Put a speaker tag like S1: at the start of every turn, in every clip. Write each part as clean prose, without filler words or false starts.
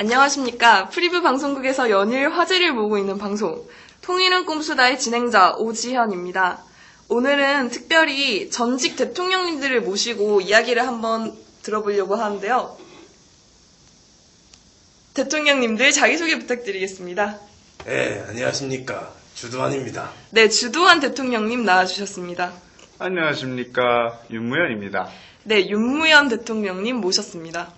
S1: 안녕하십니까. 프리뷰 방송국에서 연일 화제를 모으고 있는 방송 통일은 꼼수다의 진행자 오지현입니다. 오늘은 특별히 전직 대통령님들을 모시고 이야기를 한번 들어보려고 하는데요. 대통령님들 자기소개 부탁드리겠습니다.
S2: 네, 안녕하십니까. 주두환입니다.
S1: 네, 주두환 대통령님 나와주셨습니다.
S3: 안녕하십니까. 윤무현입니다.
S1: 네, 윤무현 대통령님 모셨습니다.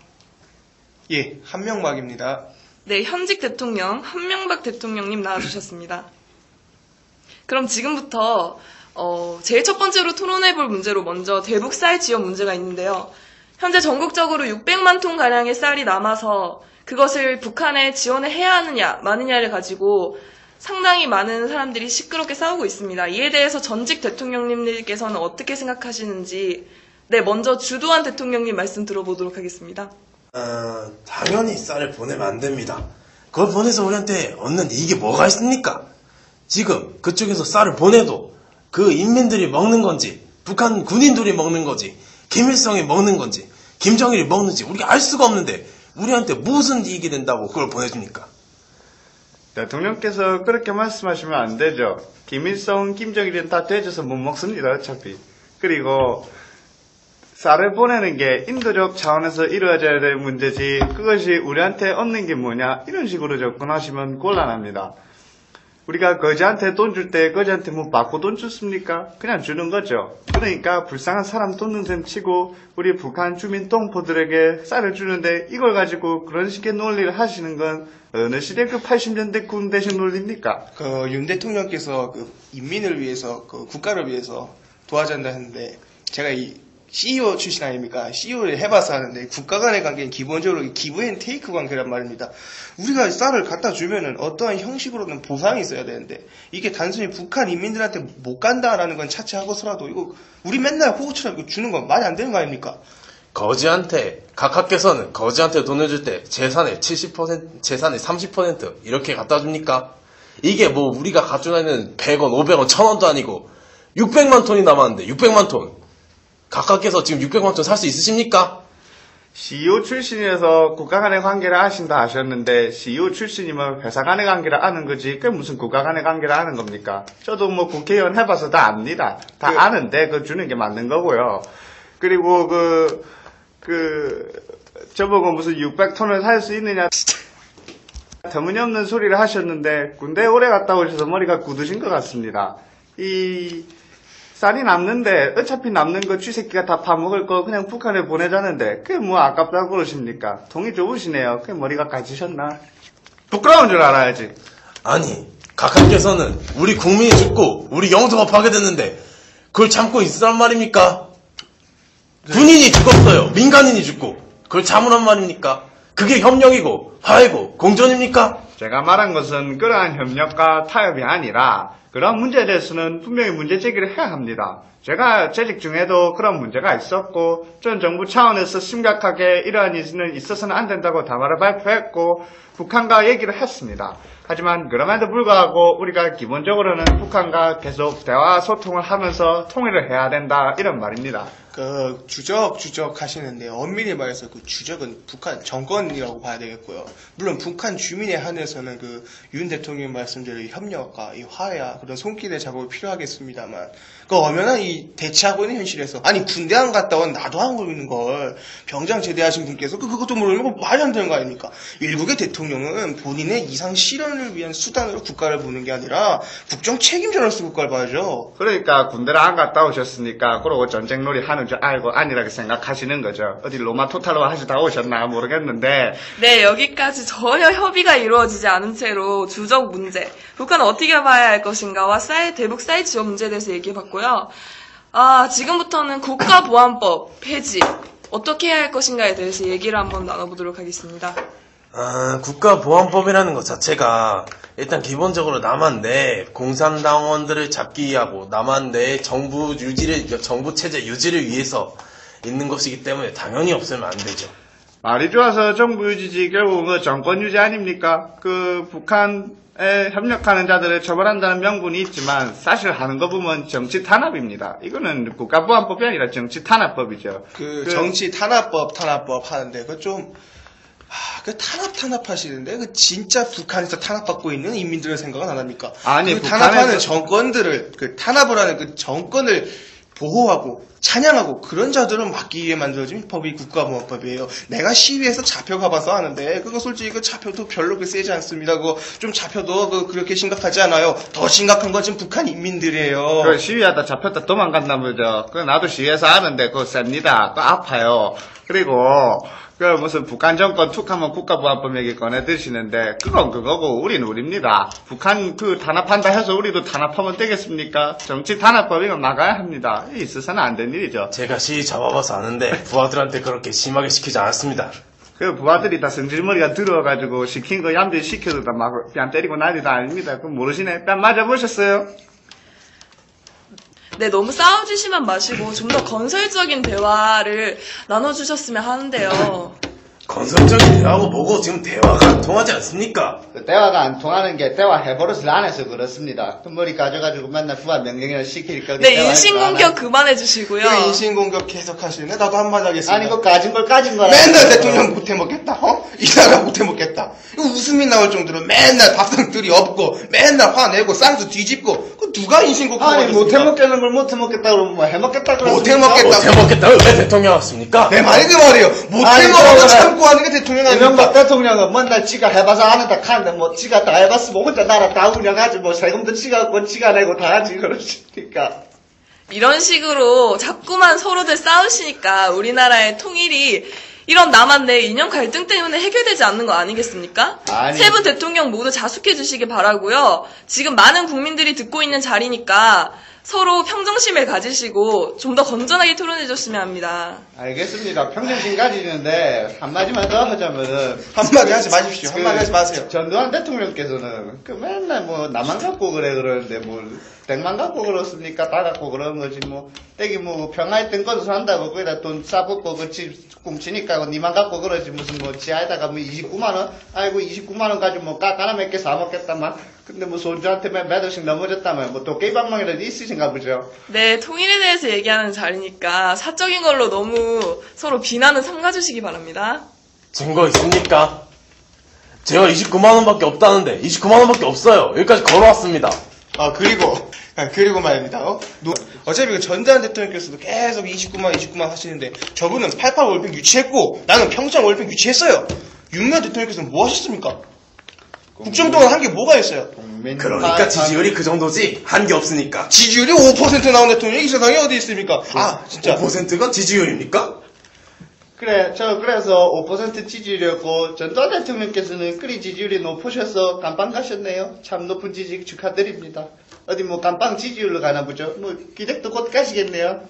S4: 예, 한명박입니다.
S1: 네, 현직 대통령 한명박 대통령님 나와주셨습니다. 그럼 지금부터 제일 첫 번째로 토론해볼 문제로 먼저 대북 쌀 지원 문제가 있는데요. 현재 전국적으로 600만 톤 가량의 쌀이 남아서 그것을 북한에 지원을 해야 하느냐 마느냐를 가지고 상당히 많은 사람들이 시끄럽게 싸우고 있습니다. 이에 대해서 전직 대통령님들께서는 어떻게 생각하시는지 먼저 주두환 대통령님 말씀 들어보도록 하겠습니다.
S2: 당연히 쌀을 보내면 안 됩니다. 그걸 보내서 우리한테 얻는 이익이 뭐가 있습니까? 지금 그쪽에서 쌀을 보내도 그 인민들이 먹는 건지 북한 군인들이 먹는 건지 김일성이 먹는 건지 김정일이 먹는지 우리가 알 수가 없는데 우리한테 무슨 이익이 된다고 그걸 보내줍니까?
S3: 대통령께서 그렇게 말씀하시면 안 되죠. 김일성, 김정일은 다 돼져서 못 먹습니다. 어차피. 그리고 쌀을 보내는 게 인도적 차원에서 이루어져야 될 문제지 그것이 우리한테 얻는 게 뭐냐 이런 식으로 접근하시면 곤란합니다. 우리가 거지한테 돈 줄 때 거지한테 뭐 받고 돈 줬습니까? 그냥 주는 거죠. 그러니까 불쌍한 사람 돕는 셈 치고 우리 북한 주민 동포들에게 쌀을 주는데 이걸 가지고 그런 식의 논리를 하시는 건 어느 시대 그 80년대 군대식 논리입니까?
S4: 윤 대통령께서 인민을 위해서 국가를 위해서 도와준다 했는데 제가 이 CEO 출신 아닙니까? CEO를 해봐서 하는데 국가 간의 관계는 기본적으로 기브 앤 테이크 관계란 말입니다. 우리가 쌀을 갖다 주면은 어떠한 형식으로는 보상이 있어야 되는데 이게 단순히 북한 인민들한테 못 간다라는 건 차치하고서라도 이거 우리 맨날 호구처럼 이거 주는 건 말이 안 되는 거 아닙니까?
S2: 거지한테 각하께서는 거지한테 돈을 줄 때 재산의 70%, 재산의 30% 이렇게 갖다 줍니까? 이게 뭐 우리가 가지고 있는 100원, 500원, 1000원도 아니고 600만 톤이 남았는데 600만 톤 각하께서 지금 600만 톤 살 수 있으십니까?
S3: CEO 출신이라서 국가 간의 관계를 아신다 하셨는데 CEO 출신이면 회사 간의 관계를 아는 거지 그게 무슨 국가 간의 관계를 아는 겁니까? 저도 뭐 국회의원 해봐서 다 압니다. 다 아는데 그거 주는 게 맞는 거고요. 그리고 저보고 무슨 600톤을 살 수 있느냐 터무니없는 소리를 하셨는데 군대에 오래 갔다 오셔서 머리가 굳으신 것 같습니다. 쌀이 남는데 어차피 남는 거 쥐새끼가 다 파먹을 거 그냥 북한에 보내자는데 그게 뭐 아깝다고 그러십니까? 통이 좁으시네요. 그게 머리가 가지셨나? 부끄러운 줄 알아야지.
S2: 아니 각하께서는 우리 국민이 죽고 우리 영토가 파괴됐는데 그걸 참고 있으란 말입니까? 군인이 죽었어요. 민간인이 죽고 그걸 참으란 말입니까? 그게 협력이고 화해고 공존입니까?
S3: 제가 말한 것은 그러한 협력과 타협이 아니라 그런 문제에 대해서는 분명히 문제 제기를 해야 합니다. 제가 재직 중에도 그런 문제가 있었고 전 정부 차원에서 심각하게 이러한 일은 있어서는 안 된다고 담화를 발표했고 북한과 얘기를 했습니다. 하지만 그럼에도 불구하고 우리가 기본적으로는 북한과 계속 대화 소통을 하면서 통일을 해야 된다 이런 말입니다.
S4: 주적 하시는데 엄밀히 말해서 그 주적은 북한 정권이라고 봐야 되겠고요. 물론 북한 주민에 한해서는 윤 대통령 말씀대로 협력과 이 화해와 그런 손길의 작업이 필요하겠습니다만 그 엄연한 이 대치하고 있는 현실에서 아니 군대 안 갔다 온 나도 하고 있는 걸 병장 제대하신 분께서 그것도 모르는 거 말이 안 되는 거 아닙니까? 일국의 대통령은 본인의 이상 실현을 위한 수단으로 국가를 보는 게 아니라 국정 책임자로서 국가를 봐야죠.
S3: 그러니까 군대를 안 갔다 오셨으니까 그러고 전쟁놀이 하는 줄 알고 아니라고 생각하시는 거죠. 어디 로마 토탈로 하시다 오셨나 모르겠는데
S1: 네, 여기까지 전혀 협의가 이루어지지 않은 채로 주적 문제, 북한은 어떻게 봐야 할 것인가와 대북 쌀 지원 문제에 대해서 얘기해봤고요. 지금부터는 국가보안법 폐지, 어떻게 해야 할 것인가에 대해서 얘기를 한번 나눠보도록 하겠습니다.
S2: 국가보안법이라는 것 자체가 일단 기본적으로 남한 내 공산당원들을 잡기 위하고 남한 내 정부 체제 유지를 위해서 있는 것이기 때문에 당연히 없으면 안 되죠.
S3: 말이 좋아서 정부 유지지 결국은 정권 유지 아닙니까? 북한에 협력하는 자들을 처벌한다는 명분이 있지만 사실 하는 거 보면 정치 탄압입니다. 이거는 국가보안법이 아니라 정치 탄압법이죠.
S4: 정치 탄압법 하는데 그거 좀 그 탄압하시는데 그 진짜 북한에서 탄압받고 있는 인민들의 생각은 안 합니까?
S3: 아니,
S4: 그
S3: 북한에서-
S4: 탄압하는 정권들을 그 탄압을 하는 그 정권을 보호하고 찬양하고 그런 자들은 막기 위해 만들어진 법이 국가보안법이에요. 내가 시위에서 잡혀가봐서 아는데 그거 솔직히 그 잡혀도 별로 그 세지 않습니다. 그거 좀 잡혀도 그렇게 심각하지 않아요. 더 심각한 건 지금 북한 인민들이에요.
S3: 그 시위하다 잡혔다 도망간다 보죠. 그 나도 시위에서 아는데 그거 셉니다. 그 아파요. 그리고 그 무슨 북한 정권 툭하면 국가보안법 얘기 꺼내 드시는데 그건 그거고 우리는 우리입니다. 북한 그 탄압한다 해서 우리도 탄압하면 되겠습니까? 정치 탄압법이면 막아야 합니다. 있어서는 안 된 일이죠.
S2: 제가 시위 잡아봐서 아는데 부하들한테 그렇게 심하게 시키지 않았습니다.
S3: 그 부하들이 다 성질머리가 들어가지고 시킨 거 얌전히 시켜도 다 막 뺨 때리고 난리도 아닙니다. 그럼 모르시네. 뺨 맞아보셨어요?
S1: 네, 너무 싸워주시만 마시고 좀 더 건설적인 대화를 나눠주셨으면 하는데요.
S2: 건설적인 대화고 뭐고 지금 대화가 안 통하지 않습니까?
S3: 그 대화가 안 통하는 게 대화 해버릇을 안 해서 그렇습니다. 그 머리 가져가지고 맨날 부하 명령이나 시킬 거기
S1: 네, 인신공격 그만해주시고요.
S4: 그 인신공격 계속 하시네. 나도 한마디 하겠습니다.
S3: 아니 그 가진 걸 가진 거라.
S4: 맨날 대통령 못해먹겠다. 이 나라 못해먹겠다. 이거 웃음이 나올 정도로 맨날 밥상들이 없고 맨날 화내고 쌍수 뒤집고 그 누가 인신공격
S3: 아니 못해먹겠는 걸 못해먹겠다 그러면 뭐 해먹겠다 그러면
S4: 못해먹겠다.
S2: 못해먹겠다고 왜 대통령 왔습니까?
S4: 내 말이 그 말이에요. 못해먹어도 참고 하는 게 대통령
S3: 이명박
S4: 아닙니까?
S3: 대통령은 맨날 지가 해봐서 아는다 카는데 뭐 지가 다 해봤으면 혼자 나라 다 운영하지 뭐 세금도 지가 갖고 지가 내고 다 하지 그러시니까.
S1: 이런 식으로 자꾸만 서로들 싸우시니까 우리나라의 통일이 이런 남한 내 이념 갈등 때문에 해결되지 않는 거 아니겠습니까?
S3: 아니.
S1: 세 분 대통령 모두 자숙해 주시기 바라고요. 지금 많은 국민들이 듣고 있는 자리니까 서로 평정심을 가지시고 좀 더 건전하게 토론해 줬으면 합니다.
S3: 알겠습니다. 평정심 가지는데 한마디만 더 하자면은
S4: 한마디 하지 마십시오. 한마디 하지 마세요.
S3: 전두환 대통령께서는 그 맨날 뭐 나만 갖고 그래 그러는데 뭘 땡만 갖고 그렇습니까? 다 갖고 그러는 거지 뭐 땡이 뭐 평화의 땡거도 산다고 거기다 돈 싸붙고 그집 훔치니까 그 니만 갖고 그러지 무슨 뭐 지하에다가 뭐 29만 원 아이고 29만 원 가지고 뭐 까까나 몇 개 사 먹겠다만 근데 뭐 손주한테 몇 원씩 넘어졌다면 뭐 도깨비방망이라도 있으신가 보죠.
S1: 네, 통일에 대해서 얘기하는 자리니까 사적인 걸로 너무 서로 비난은 삼가주시기 바랍니다.
S2: 증거 있습니까? 제가 29만원밖에 없다는데 29만원밖에 없어요. 여기까지 걸어왔습니다.
S4: 그리고 말입니다. 어차피 그 전두환 대통령께서도 계속 29만 하시는데 저분은 88 올림픽 유치했고 나는 평창 올림픽 유치했어요. 윤석열 대통령께서는 뭐 하셨습니까? 국정동안 한 게 뭐가 있어요?
S2: 그러니까 지지율이 그 정도지 한 게 없으니까.
S4: 지지율이 5% 나온 대통령이 이 세상에 어디 있습니까? 진짜
S2: 5%가 지지율입니까?
S3: 그래서 5% 지지율이었고, 전두환 대통령께서는 그리 지지율이 높으셔서 감방 가셨네요. 참 높은 지지 축하드립니다. 어디 뭐 감방 지지율로 가나 보죠. 뭐, 기댁도 곧 가시겠네요.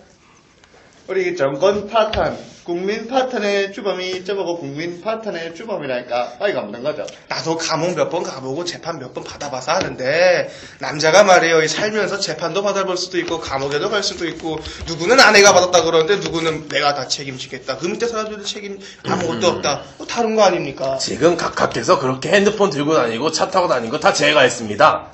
S3: 우리 정권 파탄, 국민 파탄의 주범이 저보고 국민 파탄의 주범이랄까? 어이가 없는 거죠.
S4: 나도 감옥 몇 번 가보고 재판 몇 번 받아봐서 하는데 남자가 말이에요. 이 살면서 재판도 받아볼 수도 있고 감옥에도 갈 수도 있고 누구는 아내가 받았다 그러는데 누구는 내가 다 책임지겠다. 그 밑에 사람들도 책임 아무것도 없다. 뭐 다른 거 아닙니까?
S2: 지금 각하께서 그렇게 핸드폰 들고 다니고 차 타고 다니는 거 다 제가 했습니다.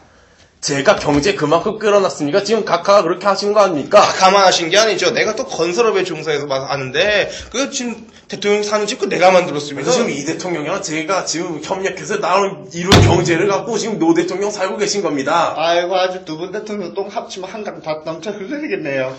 S2: 제가 경제 그만큼 끌어놨으니까 지금 각하가 그렇게 하신 거 아닙니까?
S4: 가만하신 게 아니죠. 내가 또 건설업에 종사해서 아는데 그 지금 대통령이 사는 집 그 내가 만들었습니다.
S2: 그래서 지금 이 대통령이랑 제가 지금 협력해서 나름 이룬 경제를 갖고 지금 노 대통령 살고 계신 겁니다.
S3: 아이고 아주 두 분 대통령 똥 합치면 한강 다 넘쳐 흘리겠네요.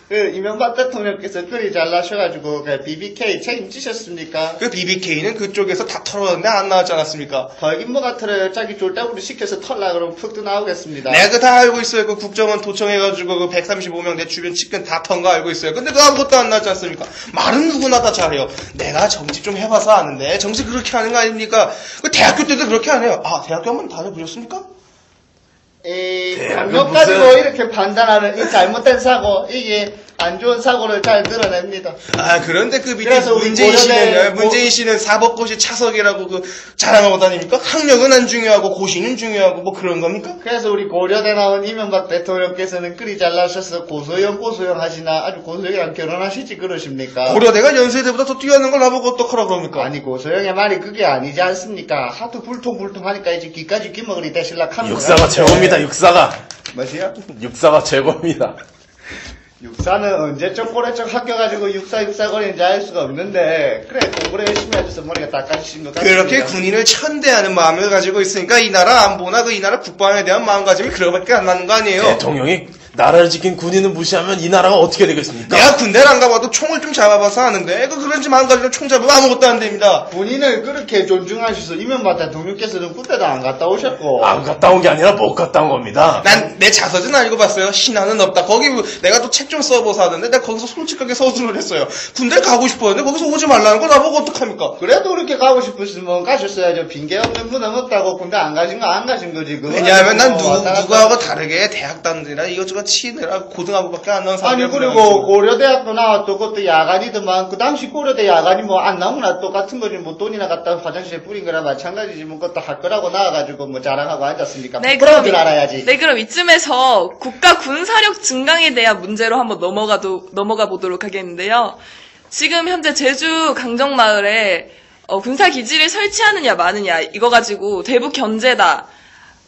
S3: 그 이명박 대통령께서 그리 잘나셔가지고 그 BBK 책임지셨습니까?
S4: 그 BBK는 그쪽에서 다 털었는데 안 나왔지 않았습니까?
S3: 털긴 뭐가 털어요. 자기 졸다구리 시켜서 털라 그러면 푹도 나오겠습니다.
S4: 내가 그 다 알고 있어요. 그 국정원 도청해가지고 그 135명 내 주변 측근 다 턴 거 알고 있어요. 근데 그 아무것도 안 나왔지 않습니까? 말은 누구나 다 잘해요. 내가 정치 좀 해봐서 아는데 정치 그렇게 하는 거 아닙니까? 그 대학교 때도 그렇게 안 해요. 대학교 한번 다녀보셨습니까?
S3: 잘못 가지고 이렇게 판단하는 이 잘못된 사고, 이게 안 좋은 사고를 잘 늘어냅니다.
S4: 그런데 그 밑에
S3: 그래서 우리
S4: 문재인 씨는 사법고시 차석이라고 그 자랑하고 다닙니까? 학력은 안 중요하고 고시는 중요하고 뭐 그런 겁니까?
S3: 그래서 우리 고려대 나온 이명박 대통령께서는 그리 잘나셔서 고소영 하시나 아주 고소영이랑 결혼하시지 그러십니까?
S4: 고려대가 연세대보다 더 뛰어난 걸 나보고 어떡하라 그럽니까?
S3: 아니 고소영의 말이 그게 아니지 않습니까? 하도 불통불통하니까 이제 귀까지 귀먹으리 대실락 합니다.
S2: 육사가 최고입니다. 육사가.
S3: 뭐시요?
S2: 육사가 최고입니다.
S3: 육사는 언제적 고래적 학교가지고 육사거리는지 알 수가 없는데 그래 공부를 열심히 하셔서 머리가 닦아주신 것 같습니다.
S4: 그렇게 군인을 천대하는 마음을 가지고 있으니까 이 나라 안보나 이 나라 국방에 대한 마음가짐이 그거밖에 안 나는 거 아니에요?
S2: 대통령이 나라를 지킨 군인을 무시하면 이 나라가 어떻게 되겠습니까?
S4: 내가 군대를 안 가봐도 총을 좀 잡아봐서 아는데 그런지 마음가짐으로 총 잡으면 아무것도 안 됩니다.
S3: 군인을 그렇게 존중하셔서 이명박 대통령께서는 군대도 안 갔다 오셨고
S2: 안 갔다 온 게 아니라 못 갔다 온 겁니다.
S4: 난 내 자서전 안 읽어봤어요. 신화는 없다. 거기 내가 또 책 좀 써봐서 하던데 내가 거기서 솔직하게 서술을 했어요. 군대 가고 싶었는데 거기서 오지 말라는 거 나보고 어떡합니까?
S3: 그래도 그렇게 가고 싶으시면 가셨어야죠. 핑계 없는 분은 없다고 군대 안 가신 거 안 가신 거지.
S4: 왜냐하면 난
S3: 왔다 갔다
S4: 누구하고 다르게 대학단들이나 이것저것 치느라 고등학교밖에 안 나온
S3: 아니
S4: 사람이
S3: 그리고 고려대학도 나왔고 그것도 야간이더만 그 당시 고려대 야간이 뭐 안 나오나 똑같은 거지 뭐 돈이나 갖다 화장실에 뿌린 거나 마찬가지지 뭐 그것도 할 거라고 나와가지고 뭐 자랑하고 앉았습니까?
S1: 네,
S3: 부끄러운 줄 알아야지.
S1: 네, 그럼 이쯤에서 국가 군사력 증강에 대한 문제로 한번 넘어가 보도록 하겠는데요. 지금 현재 제주 강정마을에 군사 기지를 설치하느냐 마느냐 이거 가지고 대북 견제다.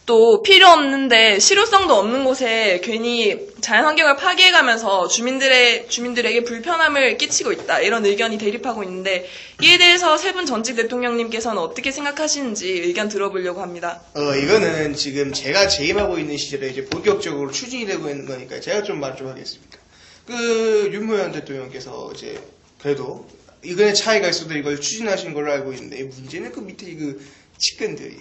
S1: 또 필요 없는데 실효성도 없는 곳에 괜히 자연환경을 파괴해가면서 주민들에게 불편함을 끼치고 있다. 이런 의견이 대립하고 있는데 이에 대해서 세 분 전직 대통령님께서는 어떻게 생각하시는지 의견 들어보려고 합니다.
S4: 이거는 지금 제가 재임하고 있는 시절에 이제 본격적으로 추진이 되고 있는 거니까 제가 좀 말 좀 하겠습니다. 윤모현 대통령께서 이제 그래도 의견의 차이가 있어도 이걸 추진하신 걸로 알고 있는데 문제는 그 밑에 측근들이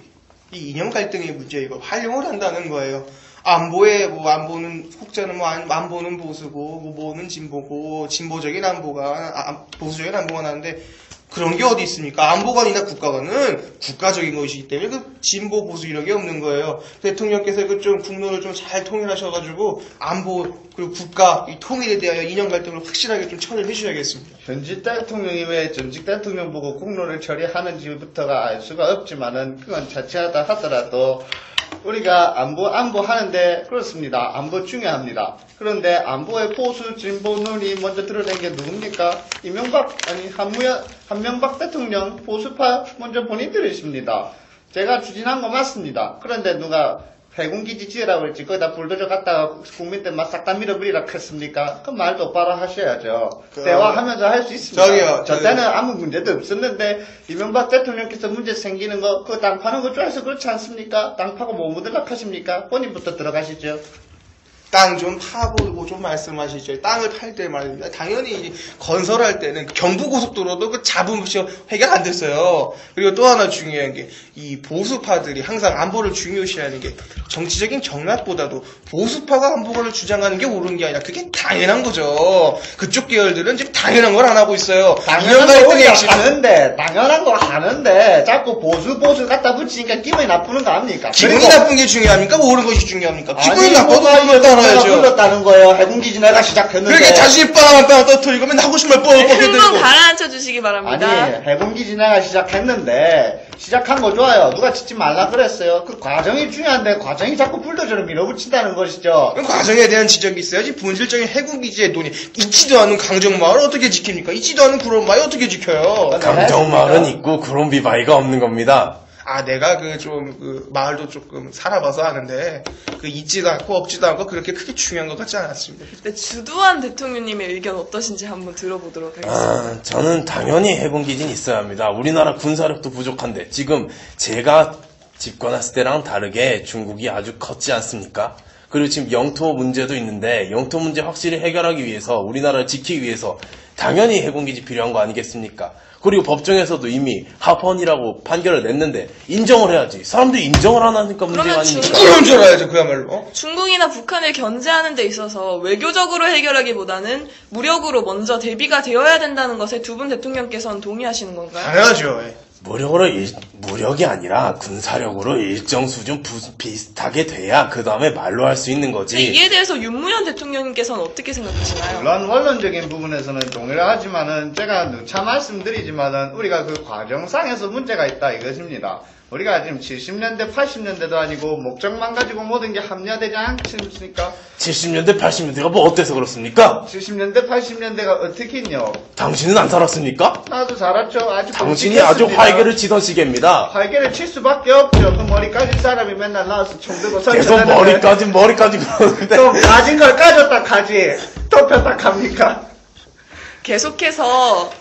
S4: 이 이념 갈등의 문제 이거 활용을 한다는 거예요. 안보에 안보는 혹자는 안보는 보수고 뭐는 진보고 진보적인 안보가 보수적인 안보가 나는데 그런 게 어디 있습니까? 안보관이나 국가관은 국가적인 것이기 때문에 그 진보 보수 이런 게 없는 거예요. 대통령께서 좀 국론을 좀 잘 통일하셔가지고 안보 그리고 국가 이 통일에 대하여 이념 갈등을 확실하게 좀 처리를 해주셔야겠습니다.
S3: 현직 대통령이 왜 전직 대통령 보고 국론을 처리하는지부터가 알 수가 없지만은 그건 자체하다 하더라도 우리가 안보 하는데 그렇습니다. 안보 중요합니다. 그런데 안보의 보수 진보 눈이 먼저 드러낸 게 누굽니까? 한명박 대통령 보수파 먼저 본인들이십니다. 제가 추진한 거 맞습니다. 그런데 누가 해군기지 지으라고 했지 거기다 불도저 갖다가 국민들 막 싹 다 밀어버리라 했습니까? 그 말 똑바로 하셔야죠. 대화하면서 할 수 있습니다.
S4: 저기요.
S3: 저 때는 아무 문제도 없었는데 이명박 대통령께서 문제 생기는 거 그거 땅 파는 거 좋아해서 그렇지 않습니까? 땅 파고 뭐 묻으려고 하십니까? 본인부터 들어가시죠.
S4: 땅 좀 파보고 좀 말씀하시죠. 땅을 팔 때 말입니다. 당연히 건설할 때는 경부고속도로도 그 잡음 없이 해결 안 됐어요. 그리고 또 하나 중요한 게 이 보수파들이 항상 안보를 중요시하는 게 정치적인 정략보다도 보수파가 안보를 주장하는 게 옳은 게 아니라 그게 당연한 거죠. 그쪽 계열들은 지금 당연한 걸 안 하고 있어요.
S3: 당연한 거 하는데 자꾸 보수 갖다 붙이니까 기분이 나쁘는 거 아닙니까?
S4: 기분이 나쁜 게 중요합니까? 옳은 것이 중요합니까? 기분이 나빠도
S3: 이걸
S4: 따라야죠.
S3: 불렀다는 거예요. 해군기지 내가 시작했는데.
S4: 그렇게 자신이 빵 떠트리고 맨날 하고 싶은 말 뻔뻔하게
S1: 네,
S4: 되고.
S1: 한번 가라앉혀 주시기 바랍니다.
S3: 아니 해군기지 내가 시작했는데 시작한 거 좋아요. 누가 짓지 말라 그랬어요. 그 과정이 중요한데 과정이 자꾸 불도저를 밀어붙인다는 것이죠.
S4: 그럼 과정에 대한 지적이 있어야지 본질적인 해군기지의 돈이 있지도 않은 강정마을을 어떻게 지킵니까? 있지도 않은 구론마을 어떻게 지켜요?
S2: 강정마을은 있고 구론비바위가 없는 겁니다.
S4: 내가 마을도 조금 살아봐서 아는데, 있지도 않고 없지도 않고 그렇게 크게 중요한 것 같지 않았습니다.
S1: 네, 주두환 대통령님의 의견 어떠신지 한번 들어보도록 하겠습니다.
S2: 저는 당연히 해군기지는 있어야 합니다. 우리나라 군사력도 부족한데, 지금 제가 집권했을 때랑 다르게 중국이 아주 컸지 않습니까? 그리고 지금 영토 문제도 있는데, 영토 문제 확실히 해결하기 위해서, 우리나라를 지키기 위해서, 당연히 해군기지 필요한 거 아니겠습니까? 그리고 법정에서도 이미 합헌이라고 판결을 냈는데 인정을 해야지. 사람들이 인정을 안 하니까 문제가 아닙니까?
S4: 그런 줄 알아야죠, 그야말로.
S1: 중국이나 북한을 견제하는 데 있어서 외교적으로 해결하기보다는 무력으로 먼저 대비가 되어야 된다는 것에 두 분 대통령께서는 동의하시는 건가요?
S4: 당연하죠.
S2: 무력이 아니라 군사력으로 일정 수준 비슷하게 돼야 그 다음에 말로 할 수 있는 거지.
S1: 이에 대해서 윤무현 대통령님께서는 어떻게 생각하시나요?
S3: 물론 원론적인 부분에서는 동의를 하지만은 제가 누차 말씀드리지만은 우리가 그 과정상에서 문제가 있다 이것입니다. 우리가 지금 70년대, 80년대도 아니고 목적만 가지고 모든 게 합리화되지 않지 않습니까?
S2: 70년대, 80년대가 뭐 어때서 그렇습니까?
S3: 70년대, 80년대가 어떻게요?
S2: 당신은 안 살았습니까?
S3: 나도 살았죠. 아주
S2: 당신이 아주 활개를 치던 시기입니다.
S3: 활개를 칠 수밖에 없죠. 그 머리 까진 사람이 맨날 나와서 총 들고
S2: 계속 머리까지 그러는데.
S3: 좀 가진 걸 까졌다 가지. 또 표탁합니까?
S1: 계속해서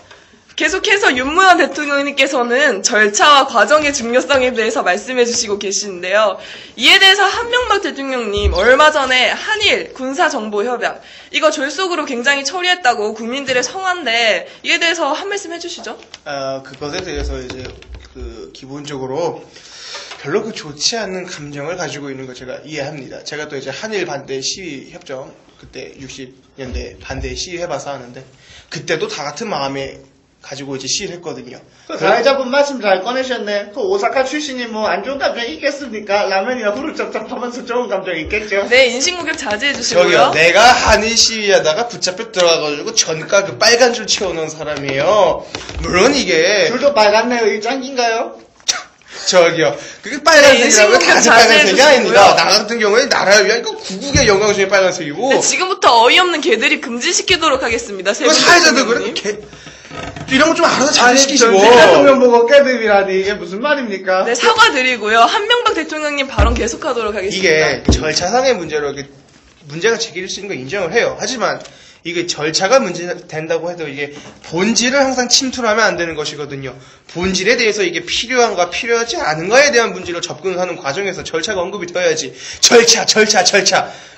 S1: 윤무현 대통령님께서는 절차와 과정의 중요성에 대해서 말씀해 주시고 계시는데요. 이에 대해서 한명박 대통령님 얼마 전에 한일 군사정보협약 이거 졸속으로 굉장히 처리했다고 국민들의 성화인데 이에 대해서 한 말씀 해주시죠.
S4: 그것에 대해서 이제 기본적으로 별로 좋지 않은 감정을 가지고 있는 거 제가 이해합니다. 제가 또 이제 한일 반대 시위 협정 그때 60년대 반대 시위 해봐서 아는데 그때도 다 같은 마음에 가지고 이제 시위를 했거든요.
S3: 사회자분 말씀 잘 꺼내셨네. 그 오사카 출신이 뭐 안 좋은 감정이 있겠습니까? 라면이나 후루 쩝쩝하면서 좋은 감정이 있겠죠.
S1: 네, 인신공격 자제해 주시고요.
S4: 저기요, 내가 한일 시위하다가 붙잡혀 들어가가지고 전가 그 빨간 줄 채워놓은 사람이에요. 물론 이게
S3: 줄도 빨갛네요. 이 짱인가요?
S4: 저기요, 그게 빨간색이라고
S1: 인신공격
S4: 다 같은
S1: 자제해
S4: 빨간색이 아닙니다.
S1: 주시고요.
S4: 나 같은 경우에 나라를 위한 그 구국의 영광 중에 빨간색이고
S1: 네, 지금부터 어이없는 개들이 금지시키도록 하겠습니다.
S4: 그 사회자들 그래 이런 거 좀 알아서 잘 시키시고.
S3: 전직 대통령 보고 깨듭이라니 이게 무슨 말입니까?
S1: 네, 사과드리고요. 한명박 대통령님 발언 계속하도록 하겠습니다.
S4: 이게 절차상의 문제로 이렇게 문제가 제기될 수 있는 거 인정을 해요. 하지만 이게 절차가 문제된다고 해도 이게 본질을 항상 침투를 하면 안 되는 것이거든요. 본질에 대해서 이게 필요한가 필요하지 않은가에 대한 문제로 접근하는 과정에서 절차가 언급이 되어야지. 절차.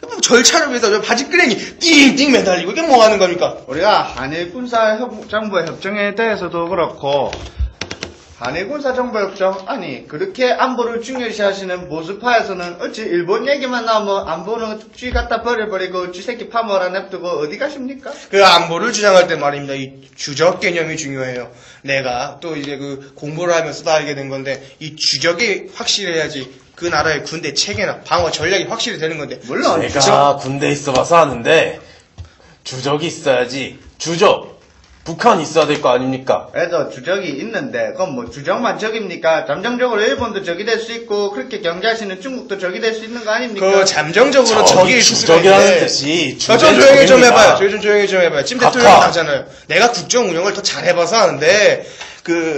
S4: 뭐 절차를 위해서 바지끄레기 띵띵 매달리고 이게 뭐 하는 겁니까?
S3: 우리가 한일군사정보 협정에 대해서도 그렇고 한일군사정보협정 아니 그렇게 안보를 중요시하시는 보수파에서는 어찌 일본 얘기만 나오면 안보는 쥐 갖다 버려버리고 쥐새끼 파먹어라 냅두고 어디 가십니까?
S4: 그 안보를 주장할 때 말입니다. 이 주적 개념이 중요해요. 내가 또 이제 그 공부를 하면서도 알게 된 건데 이 주적이 확실해야지 그 나라의 군대 체계나 방어 전략이 확실히 되는 건데.
S3: 물론
S2: 제가 군대에 있어봐서 아는데 주적이 있어야지. 주적 북한이 있어야 될 거 아닙니까?
S3: 그래도 주적이 있는데 그건 뭐 주적만 적입니까? 잠정적으로 일본도 적이 될 수 있고 그렇게 경제하시는 중국도 적이 될 수 있는 거 아닙니까?
S4: 그 잠정적으로 적이 있을 수가
S2: 주적이라는
S4: 있는데.
S2: 뜻이
S4: 좀
S2: 주된
S4: 조용히 좀
S2: 적입니다.
S4: 해봐요. 좀 조용히 좀 해봐요. 찜 대통령이 나잖아요. 내가 국정 운영을 더 잘해봐서 아는데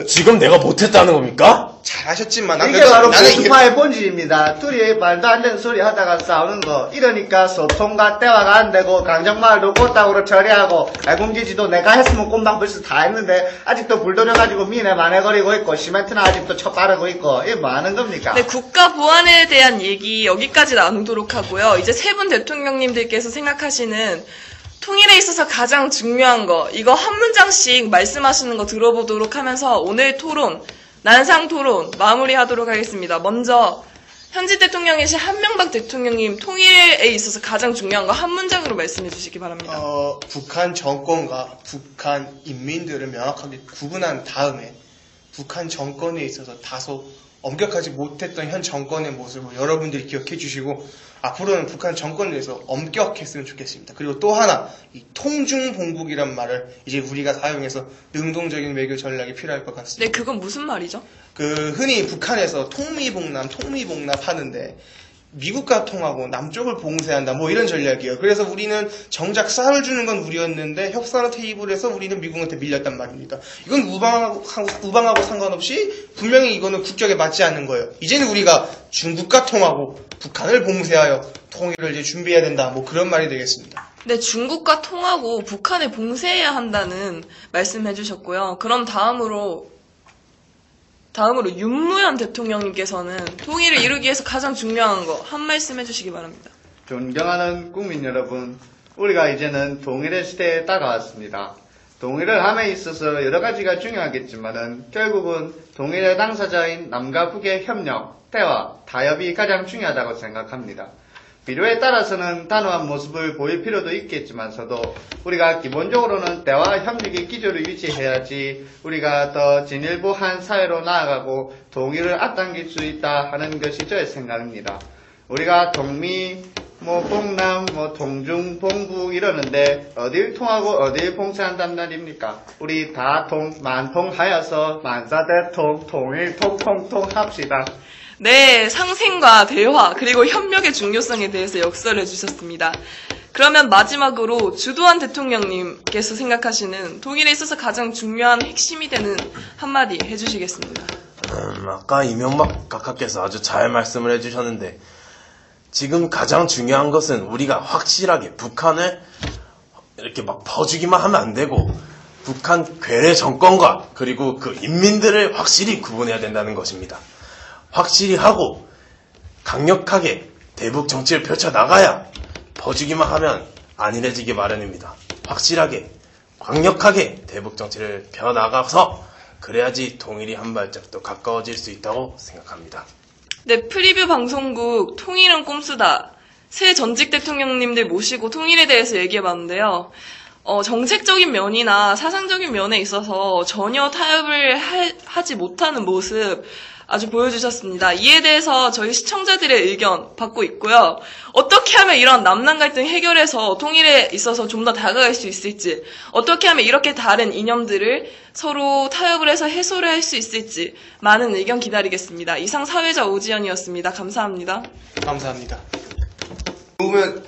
S2: 지금 내가 못했다는 겁니까?
S4: 잘하셨지만
S3: 이게 바로 보수파의 본질입니다. 둘이 말도 안 되는 소리 하다가 싸우는 거. 이러니까 소통과 대화가 안 되고 강정마을도 꽃다구로 처리하고 알공기지도 내가 했으면 꼼방 벌써 다 했는데 아직도 불도려가지고 미네 만해거리고 있고 시멘트는 아직도 쳐 바르고 있고 이게 뭐 하는 겁니까?
S1: 네, 국가 보안에 대한 얘기 여기까지 나누도록 하고요. 이제 세 분 대통령님들께서 생각하시는 통일에 있어서 가장 중요한 거 이거 한 문장씩 말씀하시는 거 들어보도록 하면서 오늘 토론 난상 토론 마무리하도록 하겠습니다. 먼저 현직 대통령이신 한명박 대통령님 통일에 있어서 가장 중요한 거 한 문장으로 말씀해 주시기 바랍니다.
S4: 북한 정권과 북한 인민들을 명확하게 구분한 다음에 북한 정권에 있어서 다소 엄격하지 못했던 현 정권의 모습을 여러분들이 기억해 주시고 앞으로는 북한 정권에 대해서 엄격했으면 좋겠습니다. 그리고 또 하나 이 통중봉북이란 말을 이제 우리가 사용해서 능동적인 외교 전략이 필요할 것 같습니다.
S1: 네, 그건 무슨 말이죠?
S4: 흔히 북한에서 통미봉납 하는데 미국과 통하고 남쪽을 봉쇄한다 뭐 이런 전략이에요. 그래서 우리는 정작 쌀을 주는 건 우리였는데 협상 테이블에서 우리는 미국한테 밀렸단 말입니다. 이건 우방하고 상관없이 분명히 이거는 국격에 맞지 않는 거예요. 이제는 우리가 중국과 통하고 북한을 봉쇄하여 통일을 이제 준비해야 된다 뭐 그런 말이 되겠습니다.
S1: 네, 중국과 통하고 북한을 봉쇄해야 한다는 말씀해 주셨고요. 그럼 다음으로 윤무현 대통령님께서는 통일을 이루기 위해서 가장 중요한 거 한 말씀 해주시기 바랍니다.
S3: 존경하는 국민 여러분, 우리가 이제는 통일의 시대에 다가왔습니다. 통일을 함에 있어서 여러 가지가 중요하겠지만은 결국은 통일의 당사자인 남과 북의 협력, 대화, 타협이 가장 중요하다고 생각합니다. 필요에 따라서는 단호한 모습을 보일 필요도 있겠지만서도 우리가 기본적으로는 대화와 협력의 기조를 유지해야지 우리가 더 진일보한 사회로 나아가고 통일을 앞당길 수 있다 하는 것이 저의 생각입니다. 우리가 동미, 봉남, 동중, 봉북 이러는데 어딜 통하고 어딜 봉쇄한단 말입니까? 우리 다 만통하여서 만사대통, 통일, 통통통 합시다.
S1: 네, 상생과 대화 그리고 협력의 중요성에 대해서 역설해 주셨습니다. 그러면 마지막으로 주도한 대통령님께서 생각하시는 통일에 있어서 가장 중요한 핵심이 되는 한마디 해주시겠습니다.
S2: 아까 이명박 각하께서 아주 잘 말씀을 해주셨는데 지금 가장 중요한 것은 우리가 확실하게 북한을 이렇게 막 퍼주기만 하면 안 되고 북한 괴뢰 정권과 그리고 그 인민들을 확실히 구분해야 된다는 것입니다. 확실히 하고 강력하게 대북 정치를 펼쳐나가야 퍼주기만 하면 안일해지기 마련입니다. 확실하게 강력하게 대북 정치를 펴나가서 그래야지 통일이 한 발짝 더 가까워질 수 있다고 생각합니다.
S1: 네, 프리뷰 방송국 통일은 꼼수다. 새 전직 대통령님들 모시고 통일에 대해서 얘기해봤는데요. 정책적인 면이나 사상적인 면에 있어서 전혀 타협을 하지 못하는 모습 아주 보여주셨습니다. 이에 대해서 저희 시청자들의 의견 받고 있고요. 어떻게 하면 이런 남남 갈등 해결해서 통일에 있어서 좀 더 다가갈 수 있을지, 어떻게 하면 이렇게 다른 이념들을 서로 타협을 해서 해소를 할 수 있을지 많은 의견 기다리겠습니다. 이상 사회자 오지연이었습니다. 감사합니다.
S4: 감사합니다. 보면